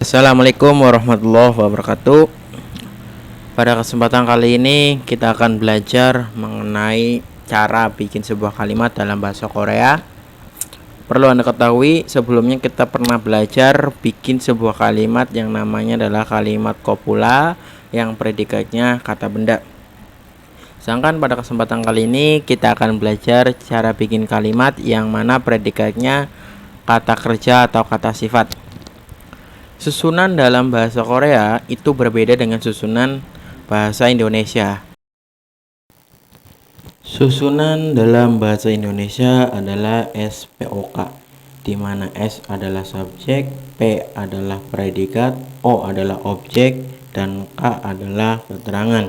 Assalamualaikum warahmatullahi wabarakatuh. Pada kesempatan kali ini kita akan belajar mengenai cara bikin sebuah kalimat dalam bahasa Korea. Perlu Anda ketahui, sebelumnya kita pernah belajar bikin sebuah kalimat yang namanya adalah kalimat copula yang predikatnya kata benda. Sedangkan pada kesempatan kali ini kita akan belajar cara bikin kalimat yang mana predikatnya kata kerja atau kata sifat. Susunan dalam bahasa Korea itu berbeda dengan susunan bahasa Indonesia. Susunan dalam bahasa Indonesia adalah SPOK, di mana S adalah subjek, P adalah predikat, O adalah objek, dan K adalah keterangan.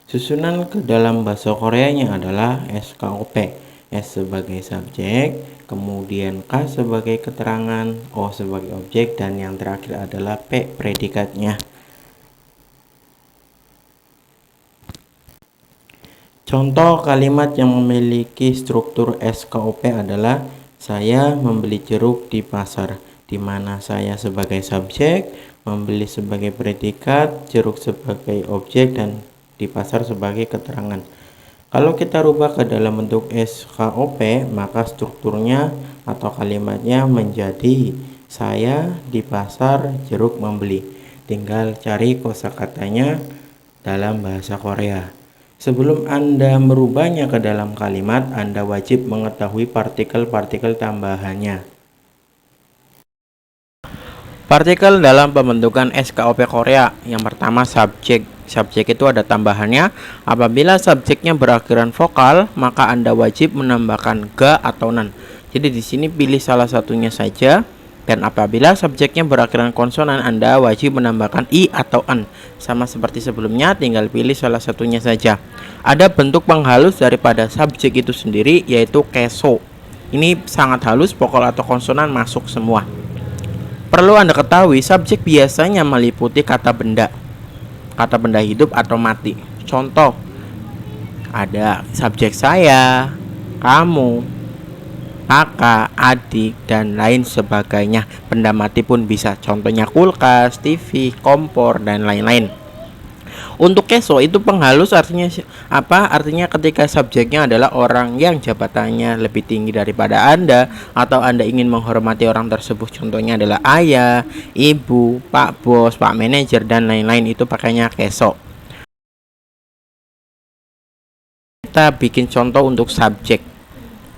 Susunan ke dalam bahasa Koreanya adalah SKOP. S sebagai subjek, kemudian K sebagai keterangan, O sebagai objek, dan yang terakhir adalah P predikatnya. Contoh kalimat yang memiliki struktur SKOP adalah saya membeli jeruk di pasar, di mana saya sebagai subjek, membeli sebagai predikat, jeruk sebagai objek, dan di pasar sebagai keterangan. Kalau kita rubah ke dalam bentuk SKOP, maka strukturnya atau kalimatnya menjadi saya di pasar jeruk membeli. Tinggal cari kosakatanya dalam bahasa Korea. Sebelum Anda merubahnya ke dalam kalimat, Anda wajib mengetahui partikel-partikel tambahannya. Partikel dalam pembentukan SKOP Korea. Yang pertama subjek. Subjek itu ada tambahannya. Apabila subjeknya berakhiran vokal, maka Anda wajib menambahkan ga atau nan. Jadi di sini pilih salah satunya saja. Dan apabila subjeknya berakhiran konsonan, Anda wajib menambahkan i atau an. Sama seperti sebelumnya, tinggal pilih salah satunya saja. Ada bentuk penghalus daripada subjek itu sendiri, yaitu keso. Ini sangat halus, vokal atau konsonan masuk semua. Perlu Anda ketahui, subjek biasanya meliputi kata benda hidup atau mati. Contoh, ada subjek saya, kamu, kakak, adik, dan lain sebagainya. Benda mati pun bisa, contohnya kulkas, TV, kompor, dan lain-lain. Untuk keso itu penghalus, artinya apa? Artinya ketika subjeknya adalah orang yang jabatannya lebih tinggi daripada Anda, atau Anda ingin menghormati orang tersebut, contohnya adalah ayah, ibu, pak bos, pak manajer, dan lain-lain, itu pakainya keso. Kita bikin contoh untuk subjek.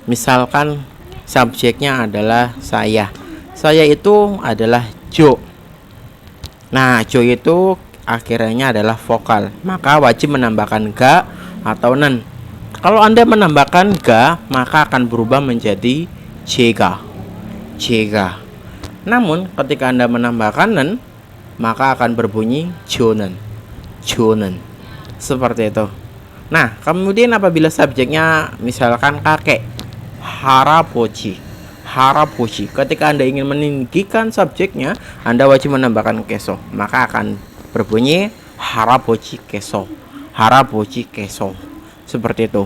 Misalkan subjeknya adalah saya. Saya itu adalah Jo. Nah, Jo itu akhirnya adalah vokal, maka wajib menambahkan ga atau nan. Kalau Anda menambahkan ga, maka akan berubah menjadi jega. Namun ketika Anda menambahkan nan, maka akan berbunyi jonen. Seperti itu. Nah, kemudian apabila subjeknya misalkan kakek, harapochi. Ketika Anda ingin meninggikan subjeknya, Anda wajib menambahkan keso, maka akan berbunyi harapochi keso. Seperti itu.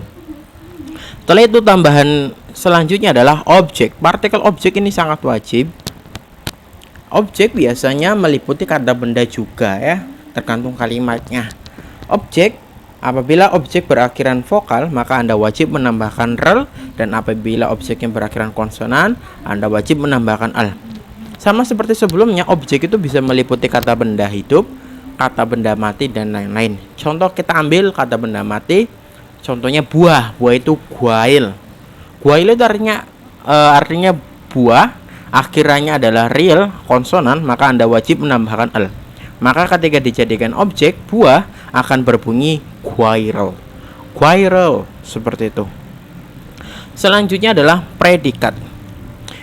Setelah itu tambahan selanjutnya adalah objek. Partikel objek ini sangat wajib. Objek biasanya meliputi kata benda juga ya, tergantung kalimatnya. Apabila objek berakhiran vokal, maka Anda wajib menambahkan rel, dan apabila objeknya berakhiran konsonan, Anda wajib menambahkan al. Sama seperti sebelumnya, objek itu bisa meliputi kata benda hidup, kata benda mati, dan lain-lain. Contoh, kita ambil kata benda mati, contohnya buah. Buah itu guail. Guail itu artinya buah, akhirannya adalah real konsonan, maka Anda wajib menambahkan al. Maka ketika dijadikan objek, buah akan berbunyi guairel. Seperti itu. Selanjutnya adalah predikat.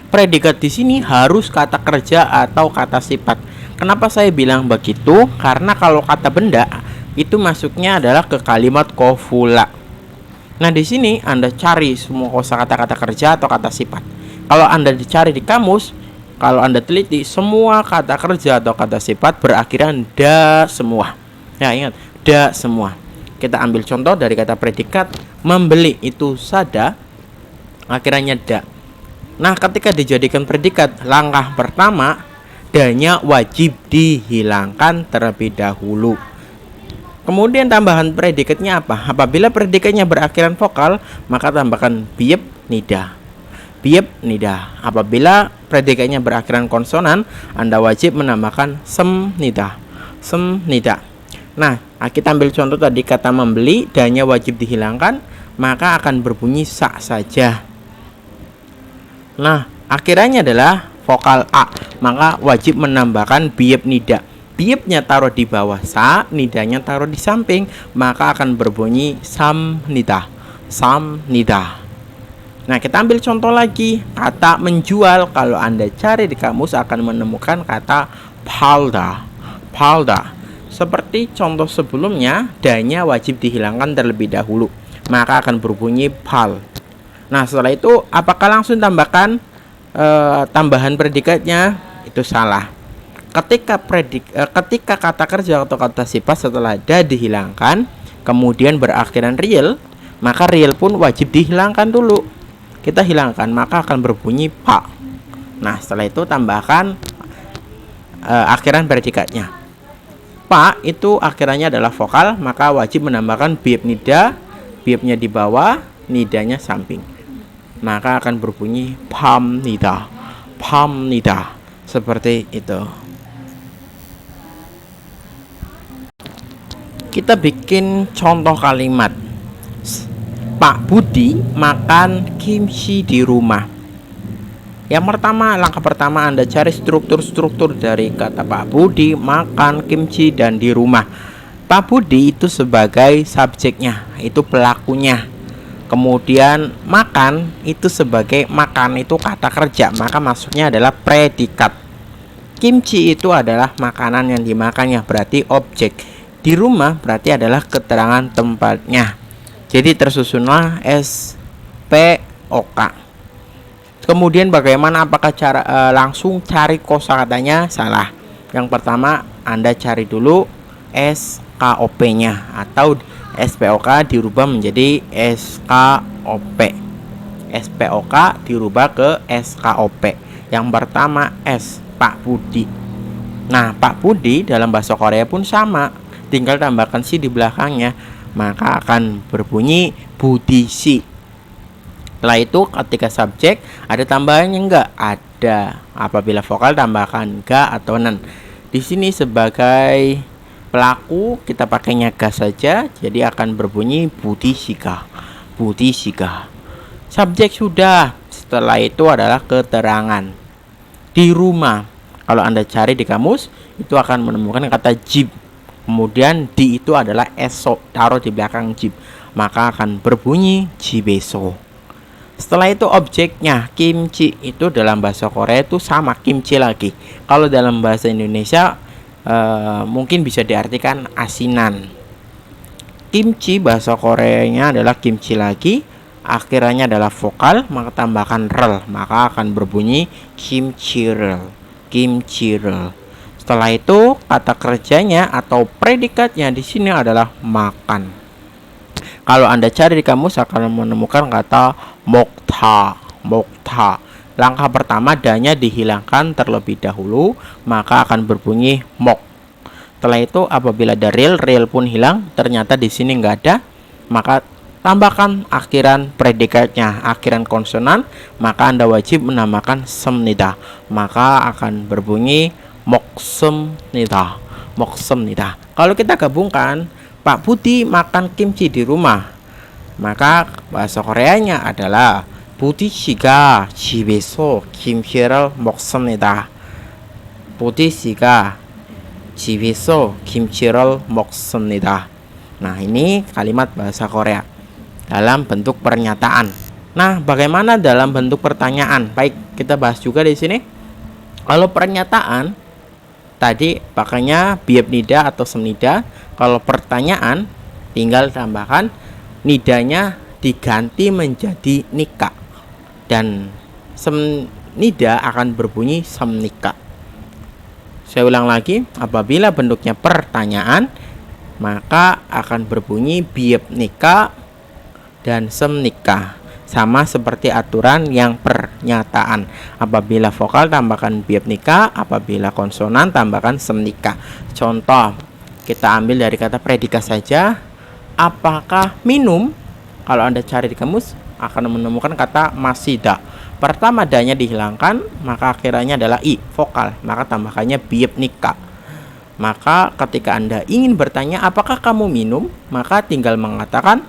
Predikat di sini harus kata kerja atau kata sifat. Kenapa saya bilang begitu? Karena kalau kata benda itu masuknya adalah ke kalimat kofula. Nah, di sini Anda cari semua kosakata kerja atau kata sifat. Kalau Anda dicari di kamus, kalau Anda teliti, semua kata kerja atau kata sifat berakhiran da semua. Ya, ingat, da semua. Kita ambil contoh dari kata predikat, membeli itu sada, akhirannya da. Nah, ketika dijadikan predikat, langkah pertama danya wajib dihilangkan terlebih dahulu. Kemudian tambahan predikatnya apa? Apabila predikatnya berakhiran vokal, maka tambahkan biep nida. Biep nida. Apabila predikatnya berakhiran konsonan, Anda wajib menambahkan sem nida. Sem nida. Nah, kita ambil contoh tadi kata membeli, danya wajib dihilangkan, maka akan berbunyi sa saja. Nah, akhirannya adalah vokal a, maka wajib menambahkan biep nida. Biepnya taruh di bawah sa, nidanya taruh di samping, maka akan berbunyi sam nida. Sam nida. Nah, kita ambil contoh lagi, kata menjual. Kalau Anda cari di kamus akan menemukan kata palda. Palda. Seperti contoh sebelumnya, danya wajib dihilangkan terlebih dahulu, maka akan berbunyi pal. Nah, setelah itu apakah langsung tambahkan tambahan predikatnya? Itu salah. Ketika kata kerja atau kata sifat setelah da dihilangkan, kemudian berakhiran real, maka real pun wajib dihilangkan dulu. Kita hilangkan, maka akan berbunyi pa. Nah, setelah itu tambahkan akhiran predikatnya. Pa itu akhirannya adalah vokal, maka wajib menambahkan biep nida, biepnya di bawah, nidanya samping, maka akan berbunyi pam nida. Pam nida. Seperti itu. Kita bikin contoh kalimat. Pak Budi makan kimchi di rumah. Langkah pertama Anda cari struktur-struktur dari kata Pak Budi makan kimchi dan di rumah. Pak Budi itu sebagai subjeknya, itu pelakunya. Kemudian makan itu sebagai makan, itu kata kerja, maka maksudnya adalah predikat. Kimchi itu adalah makanan yang dimakannya, berarti objek. Di rumah berarti adalah keterangan tempatnya. Jadi tersusunlah SPOK. Kemudian bagaimana, apakah cara langsung cari kosakatanya? Salah. Yang pertama Anda cari dulu SKOP-nya, atau SPOK dirubah menjadi SKOP. SPOK dirubah ke SKOP. Yang pertama S, Pak Budi. Nah, Pak Budi dalam bahasa Korea pun sama, tinggal tambahkan si di belakangnya, maka akan berbunyi budisi. Setelah itu ketika subjek ada tambahannya enggak? Ada. Apabila vokal tambahkan ga atau nen. Di sini sebagai pelaku kita pakainya ga saja, jadi akan berbunyi budisika. Budisika. Subjek sudah. Setelah itu adalah keterangan. Di rumah. Kalau Anda cari di kamus, itu akan menemukan kata jib. Kemudian di itu adalah eso, taruh di belakang jib, maka akan berbunyi jibeso. Setelah itu objeknya kimchi, itu dalam bahasa Korea itu sama kimchi lagi. Kalau dalam bahasa Indonesia mungkin bisa diartikan asinan. Kimchi bahasa Koreanya adalah kimchi lagi, akhirannya adalah vokal, maka tambahkan rel, maka akan berbunyi kimchirel. Kimchirel. Setelah itu kata kerjanya atau predikatnya di sini adalah makan. Kalau Anda cari di kamus akan menemukan kata mokta. Mokta. Langkah pertama danya dihilangkan terlebih dahulu, maka akan berbunyi mok. Setelah itu apabila ada real pun hilang, ternyata di sini nggak ada, maka tambahkan akhiran predikatnya, akhiran konsonan, maka Anda wajib menambahkan semnida, maka akan berbunyi moksemnida. Moksemnida. Kalau kita gabungkan, Pak Budi makan kimchi di rumah, maka bahasa Koreanya adalah Budi 씨가 집에서 김치를 먹습니다. Budi 씨가 집에서 김치를 먹습니다. Nah, ini kalimat bahasa Korea dalam bentuk pernyataan. Nah, bagaimana dalam bentuk pertanyaan? Baik, kita bahas juga di sini. Kalau pernyataan tadi pakainya biep nida atau semnida. Kalau pertanyaan tinggal tambahkan nidanya diganti menjadi nika, dan semnida akan berbunyi semnika. Saya ulang lagi, apabila bentuknya pertanyaan maka akan berbunyi biep nika dan semnika. sama seperti aturan yang pernyataan. Apabila vokal tambahkan biopnika, apabila konsonan tambahkan semnika. Contoh, kita ambil dari kata predikat saja. Apakah minum? Kalau Anda cari di kamus akan menemukan kata masida. Pertama danya dihilangkan, maka akhirannya adalah i, vokal, maka tambahkannya biopnika. Maka ketika Anda ingin bertanya apakah kamu minum, maka tinggal mengatakan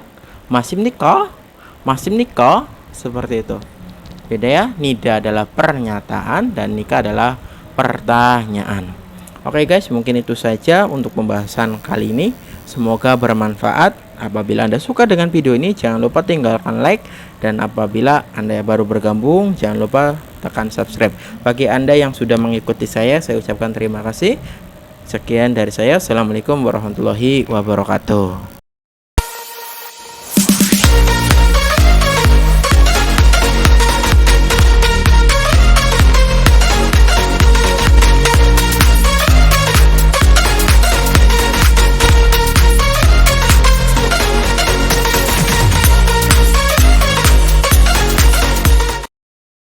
masim nikah, seperti itu. Beda ya, nida adalah pernyataan dan nikah adalah pertanyaan. Oke guys, mungkin itu saja untuk pembahasan kali ini. Semoga bermanfaat. Apabila Anda suka dengan video ini, jangan lupa tinggalkan like. Dan apabila Anda baru bergabung, jangan lupa tekan subscribe. Bagi Anda yang sudah mengikuti saya ucapkan terima kasih. Sekian dari saya. Assalamualaikum warahmatullahi wabarakatuh.